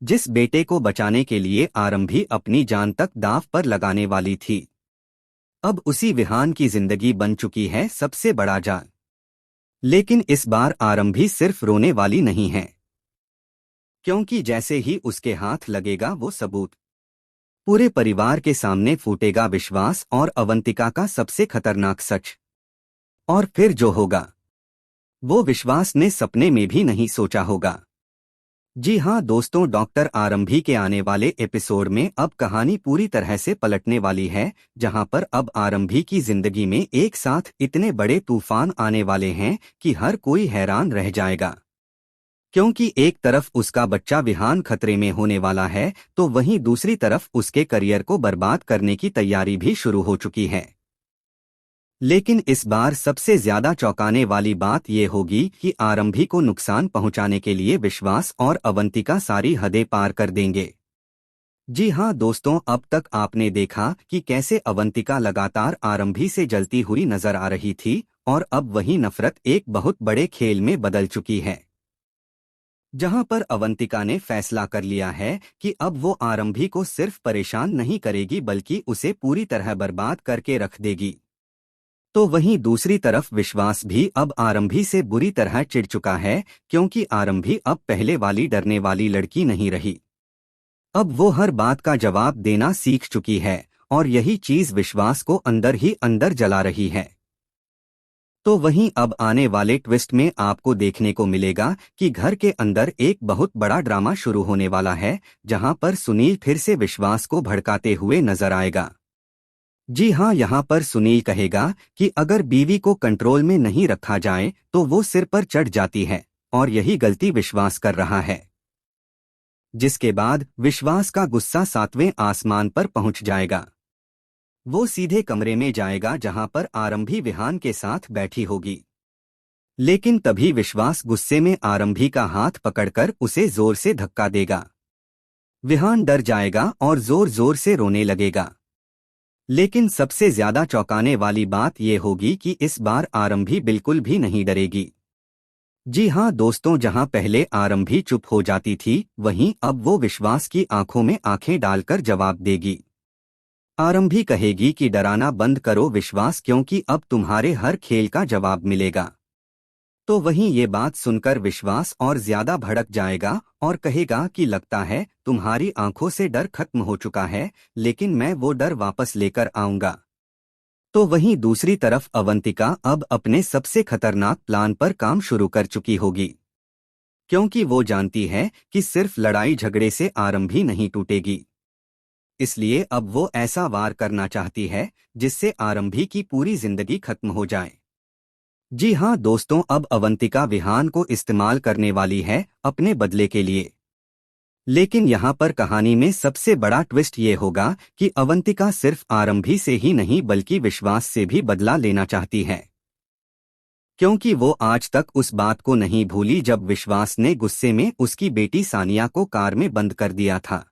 जिस बेटे को बचाने के लिए आरंभी अपनी जान तक दांव पर लगाने वाली थी, अब उसी विहान की जिंदगी बन चुकी है सबसे बड़ा जाल। लेकिन इस बार आरंभी सिर्फ रोने वाली नहीं है, क्योंकि जैसे ही उसके हाथ लगेगा वो सबूत, पूरे परिवार के सामने फूटेगा विश्वास और अवंतिका का सबसे खतरनाक सच। और फिर जो होगा, वो विश्वास ने सपने में भी नहीं सोचा होगा। जी हाँ दोस्तों, डॉक्टर आरंभी के आने वाले एपिसोड में अब कहानी पूरी तरह से पलटने वाली है, जहां पर अब आरंभी की जिंदगी में एक साथ इतने बड़े तूफान आने वाले हैं कि हर कोई हैरान रह जाएगा। क्योंकि एक तरफ उसका बच्चा विहान खतरे में होने वाला है, तो वहीं दूसरी तरफ उसके करियर को बर्बाद करने की तैयारी भी शुरू हो चुकी है। लेकिन इस बार सबसे ज्यादा चौंकाने वाली बात यह होगी कि आरंभी को नुकसान पहुंचाने के लिए विश्वास और अवंतिका सारी हदें पार कर देंगे। जी हाँ दोस्तों, अब तक आपने देखा कि कैसे अवंतिका लगातार आरंभी से जलती हुई नजर आ रही थी, और अब वही नफरत एक बहुत बड़े खेल में बदल चुकी है, जहां पर अवंतिका ने फैसला कर लिया है कि अब वो आरंभी को सिर्फ परेशान नहीं करेगी बल्कि उसे पूरी तरह बर्बाद करके रख देगी। तो वहीं दूसरी तरफ विश्वास भी अब आरंभी से बुरी तरह चिढ़ चुका है, क्योंकि आरंभी अब पहले वाली डरने वाली लड़की नहीं रही। अब वो हर बात का जवाब देना सीख चुकी है, और यही चीज विश्वास को अंदर ही अंदर जला रही है। तो वहीं अब आने वाले ट्विस्ट में आपको देखने को मिलेगा कि घर के अंदर एक बहुत बड़ा ड्रामा शुरू होने वाला है, जहां पर सुनील फिर से विश्वास को भड़काते हुए नजर आएगा। जी हाँ, यहाँ पर सुनील कहेगा कि अगर बीवी को कंट्रोल में नहीं रखा जाए तो वो सिर पर चढ़ जाती है, और यही गलती विश्वास कर रहा है। जिसके बाद विश्वास का गुस्सा सातवें आसमान पर पहुंच जाएगा। वो सीधे कमरे में जाएगा जहां पर आरंभी विहान के साथ बैठी होगी। लेकिन तभी विश्वास गुस्से में आरंभी का हाथ पकड़कर उसे जोर से धक्का देगा। विहान डर जाएगा और जोर जोर से रोने लगेगा। लेकिन सबसे ज्यादा चौंकाने वाली बात यह होगी कि इस बार आरंभी बिल्कुल भी नहीं डरेगी। जी हाँ दोस्तों, जहां पहले आरंभी चुप हो जाती थी, वहीं अब वो विश्वास की आंखों में आंखें डालकर जवाब देगी। आरंभी कहेगी कि डराना बंद करो विश्वास, क्योंकि अब तुम्हारे हर खेल का जवाब मिलेगा। तो वहीं ये बात सुनकर विश्वास और ज्यादा भड़क जाएगा और कहेगा कि लगता है तुम्हारी आंखों से डर खत्म हो चुका है, लेकिन मैं वो डर वापस लेकर आऊंगा। तो वहीं दूसरी तरफ अवंतिका अब अपने सबसे खतरनाक प्लान पर काम शुरू कर चुकी होगी, क्योंकि वो जानती है कि सिर्फ लड़ाई झगड़े से आरंभी नहीं टूटेगी। इसलिए अब वो ऐसा वार करना चाहती है जिससे आरंभी की पूरी जिंदगी खत्म हो जाए। जी हाँ दोस्तों, अब अवंतिका विहान को इस्तेमाल करने वाली है अपने बदले के लिए। लेकिन यहाँ पर कहानी में सबसे बड़ा ट्विस्ट ये होगा कि अवंतिका सिर्फ आरंभी से ही नहीं बल्कि विश्वास से भी बदला लेना चाहती है, क्योंकि वो आज तक उस बात को नहीं भूली जब विश्वास ने गुस्से में उसकी बेटी सानिया को कार में बंद कर दिया था।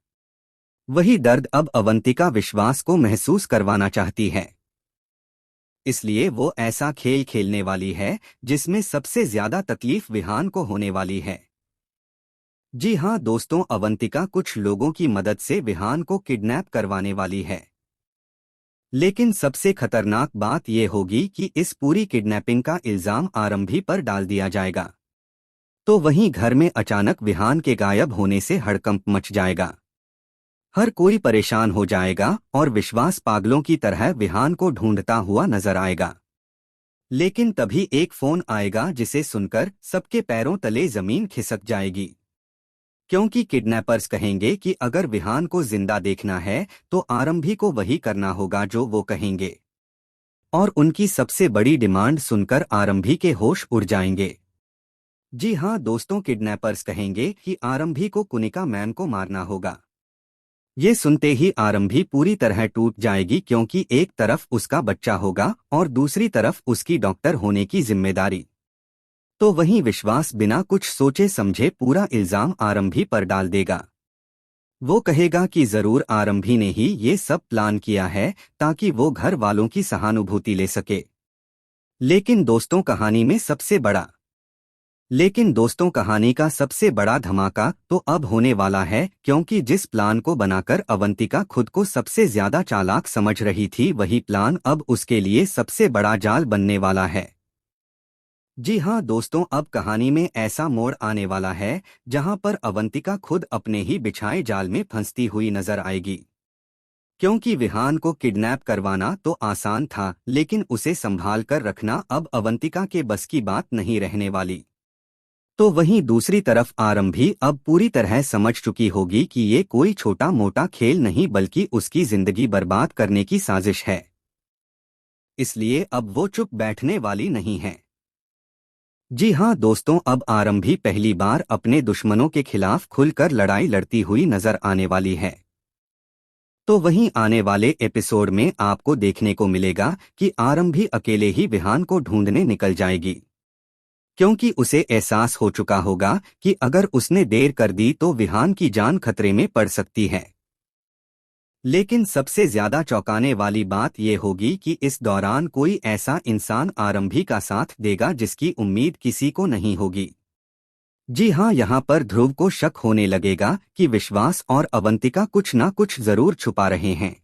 वही दर्द अब अवंतिका विश्वास को महसूस करवाना चाहती है। इसलिए वो ऐसा खेल खेलने वाली है जिसमें सबसे ज्यादा तकलीफ विहान को होने वाली है। जी हाँ दोस्तों, अवंतिका कुछ लोगों की मदद से विहान को किडनैप करवाने वाली है। लेकिन सबसे खतरनाक बात यह होगी कि इस पूरी किडनैपिंग का इल्जाम आरंभी पर डाल दिया जाएगा। तो वहीं घर में अचानक विहान के गायब होने से हड़कंप मच जाएगा। हर कोई परेशान हो जाएगा और विश्वास पागलों की तरह विहान को ढूंढता हुआ नजर आएगा। लेकिन तभी एक फोन आएगा जिसे सुनकर सबके पैरों तले जमीन खिसक जाएगी, क्योंकि किडनैपर्स कहेंगे कि अगर विहान को जिंदा देखना है तो आरंभी को वही करना होगा जो वो कहेंगे। और उनकी सबसे बड़ी डिमांड सुनकर आरंभी के होश उड़ जाएंगे। जी हाँ दोस्तों, किडनैपर्स कहेंगे कि आरंभी को कुनिका मैम को मारना होगा। ये सुनते ही आरंभी पूरी तरह टूट जाएगी, क्योंकि एक तरफ उसका बच्चा होगा और दूसरी तरफ उसकी डॉक्टर होने की जिम्मेदारी। तो वहीं विश्वास बिना कुछ सोचे समझे पूरा इल्जाम आरंभी पर डाल देगा। वो कहेगा कि जरूर आरंभी ने ही ये सब प्लान किया है ताकि वो घर वालों की सहानुभूति ले सके। लेकिन दोस्तों, कहानी में सबसे बड़ा लेकिन दोस्तों, कहानी का सबसे बड़ा धमाका तो अब होने वाला है, क्योंकि जिस प्लान को बनाकर अवंतिका खुद को सबसे ज्यादा चालाक समझ रही थी, वही प्लान अब उसके लिए सबसे बड़ा जाल बनने वाला है। जी हाँ दोस्तों, अब कहानी में ऐसा मोड़ आने वाला है जहां पर अवंतिका खुद अपने ही बिछाए जाल में फंसती हुई नजर आएगी। क्योंकि विहान को किडनैप करवाना तो आसान था, लेकिन उसे संभाल कर रखना अब अवंतिका के बस की बात नहीं रहने वाली। तो वहीं दूसरी तरफ आरंभी अब पूरी तरह समझ चुकी होगी कि ये कोई छोटा मोटा खेल नहीं, बल्कि उसकी जिंदगी बर्बाद करने की साजिश है। इसलिए अब वो चुप बैठने वाली नहीं है। जी हाँ दोस्तों, अब आरंभी पहली बार अपने दुश्मनों के खिलाफ खुलकर लड़ाई लड़ती हुई नजर आने वाली है। तो वहीं आने वाले एपिसोड में आपको देखने को मिलेगा कि आरंभी अकेले ही विहान को ढूंढने निकल जाएगी, क्योंकि उसे एहसास हो चुका होगा कि अगर उसने देर कर दी तो विहान की जान खतरे में पड़ सकती है। लेकिन सबसे ज्यादा चौंकाने वाली बात यह होगी कि इस दौरान कोई ऐसा इंसान आरंभी का साथ देगा जिसकी उम्मीद किसी को नहीं होगी। जी हाँ, यहाँ पर ध्रुव को शक होने लगेगा कि विश्वास और अवंतिका कुछ ना कुछ जरूर छुपा रहे हैं,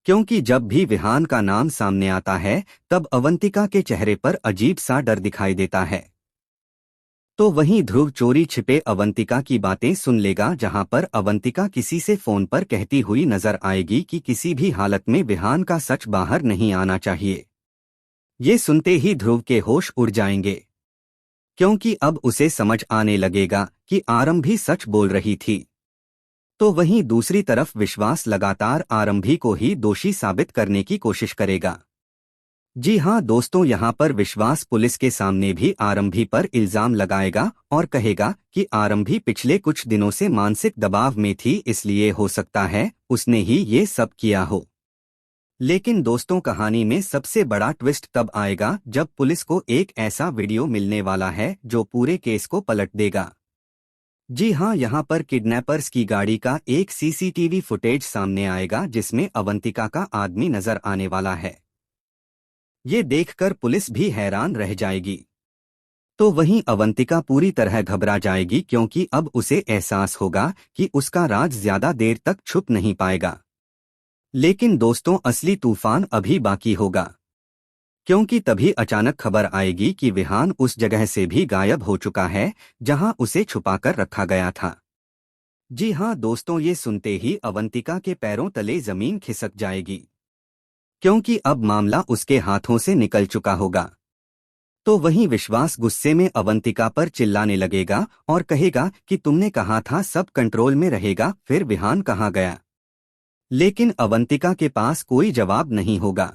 क्योंकि जब भी विहान का नाम सामने आता है तब अवंतिका के चेहरे पर अजीब सा डर दिखाई देता है। तो वहीं ध्रुव चोरी छिपे अवंतिका की बातें सुन लेगा, जहां पर अवंतिका किसी से फोन पर कहती हुई नजर आएगी कि किसी भी हालत में विहान का सच बाहर नहीं आना चाहिए। ये सुनते ही ध्रुव के होश उड़ जाएंगे, क्योंकि अब उसे समझ आने लगेगा कि आरंभी सच बोल रही थी। तो वहीं दूसरी तरफ विश्वास लगातार आरंभी को ही दोषी साबित करने की कोशिश करेगा। जी हाँ दोस्तों, यहाँ पर विश्वास पुलिस के सामने भी आरंभी पर इल्जाम लगाएगा और कहेगा कि आरंभी पिछले कुछ दिनों से मानसिक दबाव में थी, इसलिए हो सकता है उसने ही ये सब किया हो। लेकिन दोस्तों, कहानी में सबसे बड़ा ट्विस्ट तब आएगा जब पुलिस को एक ऐसा वीडियो मिलने वाला है जो पूरे केस को पलट देगा। जी हाँ, यहाँ पर किडनैपर्स की गाड़ी का एक सीसीटीवी फुटेज सामने आएगा, जिसमें अवंतिका का आदमी नजर आने वाला है। ये देखकर पुलिस भी हैरान रह जाएगी। तो वहीं अवंतिका पूरी तरह घबरा जाएगी, क्योंकि अब उसे एहसास होगा कि उसका राज ज्यादा देर तक छुप नहीं पाएगा। लेकिन दोस्तों, असली तूफान अभी बाकी होगा, क्योंकि तभी अचानक खबर आएगी कि विहान उस जगह से भी गायब हो चुका है जहां उसे छुपाकर रखा गया था। जी हाँ दोस्तों, ये सुनते ही अवंतिका के पैरों तले जमीन खिसक जाएगी, क्योंकि अब मामला उसके हाथों से निकल चुका होगा। तो वहीं विश्वास गुस्से में अवंतिका पर चिल्लाने लगेगा और कहेगा कि तुमने कहा था सब कंट्रोल में रहेगा, फिर विहान कहाँ गया। लेकिन अवंतिका के पास कोई जवाब नहीं होगा।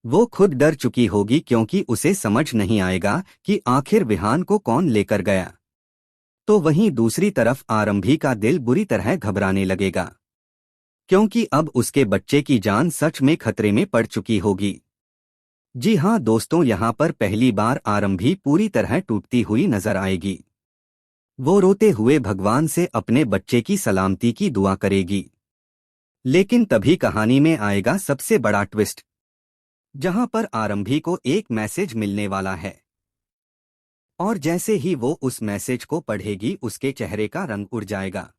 वो खुद डर चुकी होगी, क्योंकि उसे समझ नहीं आएगा कि आखिर विहान को कौन लेकर गया। तो वहीं दूसरी तरफ आरंभी का दिल बुरी तरह घबराने लगेगा, क्योंकि अब उसके बच्चे की जान सच में खतरे में पड़ चुकी होगी। जी हाँ दोस्तों, यहाँ पर पहली बार आरंभी पूरी तरह टूटती हुई नजर आएगी। वो रोते हुए भगवान से अपने बच्चे की सलामती की दुआ करेगी। लेकिन तभी कहानी में आएगा सबसे बड़ा ट्विस्ट, जहां पर आरंभी को एक मैसेज मिलने वाला है। और जैसे ही वो उस मैसेज को पढ़ेगी, उसके चेहरे का रंग उड़ जाएगा,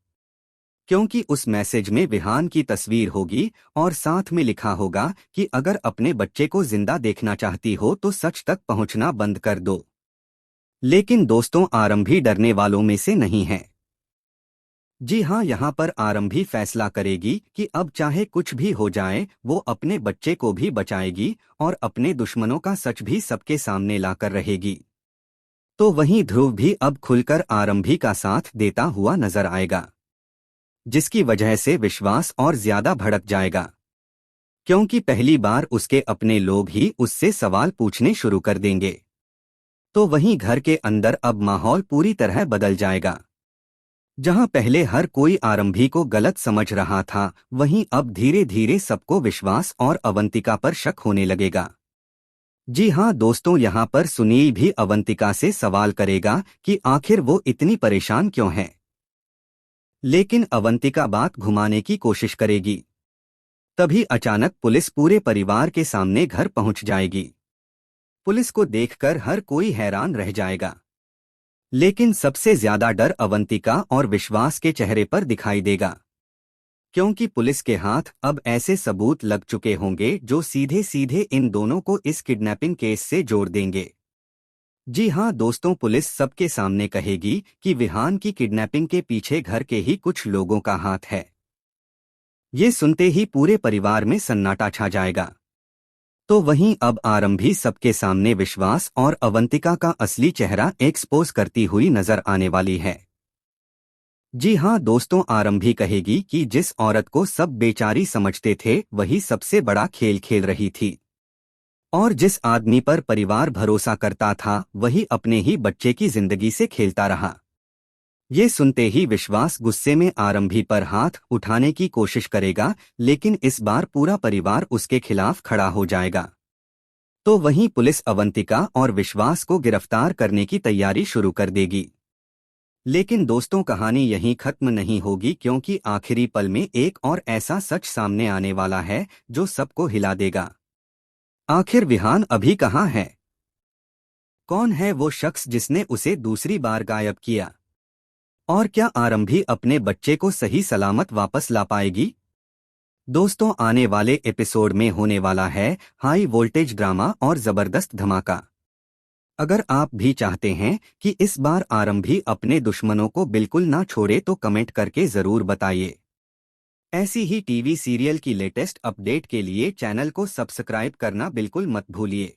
क्योंकि उस मैसेज में विहान की तस्वीर होगी और साथ में लिखा होगा कि अगर अपने बच्चे को जिंदा देखना चाहती हो तो सच तक पहुंचना बंद कर दो। लेकिन दोस्तों, आरंभी डरने वालों में से नहीं है। जी हाँ, यहाँ पर आरंभी फैसला करेगी कि अब चाहे कुछ भी हो जाए, वो अपने बच्चे को भी बचाएगी और अपने दुश्मनों का सच भी सबके सामने लाकर रहेगी। तो वहीं ध्रुव भी अब खुलकर आरंभी का साथ देता हुआ नजर आएगा, जिसकी वजह से विश्वास और ज्यादा भड़क जाएगा, क्योंकि पहली बार उसके अपने लोग ही उससे सवाल पूछने शुरू कर देंगे। तो वहीं घर के अंदर अब माहौल पूरी तरह बदल जाएगा। जहां पहले हर कोई आरंभी को गलत समझ रहा था, वहीं अब धीरे धीरे सबको विश्वास और अवंतिका पर शक होने लगेगा। जी हाँ दोस्तों, यहाँ पर सुनील भी अवंतिका से सवाल करेगा कि आखिर वो इतनी परेशान क्यों है। लेकिन अवंतिका बात घुमाने की कोशिश करेगी। तभी अचानक पुलिस पूरे परिवार के सामने घर पहुंच जाएगी। पुलिस को देखकर हर कोई हैरान रह जाएगा। लेकिन सबसे ज्यादा डर अवंतिका और विश्वास के चेहरे पर दिखाई देगा, क्योंकि पुलिस के हाथ अब ऐसे सबूत लग चुके होंगे जो सीधे सीधे इन दोनों को इस किडनैपिंग केस से जोड़ देंगे। जी हाँ दोस्तों, पुलिस सबके सामने कहेगी कि विहान की किडनैपिंग के पीछे घर के ही कुछ लोगों का हाथ है। ये सुनते ही पूरे परिवार में सन्नाटा छा जाएगा। तो वहीं अब आरंभी सबके सामने विश्वास और अवंतिका का असली चेहरा एक्सपोज करती हुई नजर आने वाली है। जी हाँ दोस्तों, आरंभी कहेगी कि जिस औरत को सब बेचारी समझते थे वही सबसे बड़ा खेल खेल रही थी, और जिस आदमी पर परिवार भरोसा करता था वही अपने ही बच्चे की जिंदगी से खेलता रहा। ये सुनते ही विश्वास गुस्से में आरंभी पर हाथ उठाने की कोशिश करेगा, लेकिन इस बार पूरा परिवार उसके खिलाफ खड़ा हो जाएगा। तो वहीं पुलिस अवंतिका और विश्वास को गिरफ्तार करने की तैयारी शुरू कर देगी। लेकिन दोस्तों, कहानी यहीं खत्म नहीं होगी, क्योंकि आखिरी पल में एक और ऐसा सच सामने आने वाला है जो सबको हिला देगा। आखिर विहान अभी कहाँ है? कौन है वो शख्स जिसने उसे दूसरी बार गायब किया? और क्या आरंभी अपने बच्चे को सही सलामत वापस ला पाएगी? दोस्तों, आने वाले एपिसोड में होने वाला है हाई वोल्टेज ड्रामा और जबरदस्त धमाका। अगर आप भी चाहते हैं कि इस बार आरंभी अपने दुश्मनों को बिल्कुल ना छोड़े तो कमेंट करके जरूर बताइए। ऐसी ही टीवी सीरियल की लेटेस्ट अपडेट के लिए चैनल को सब्सक्राइब करना बिल्कुल मत भूलिए।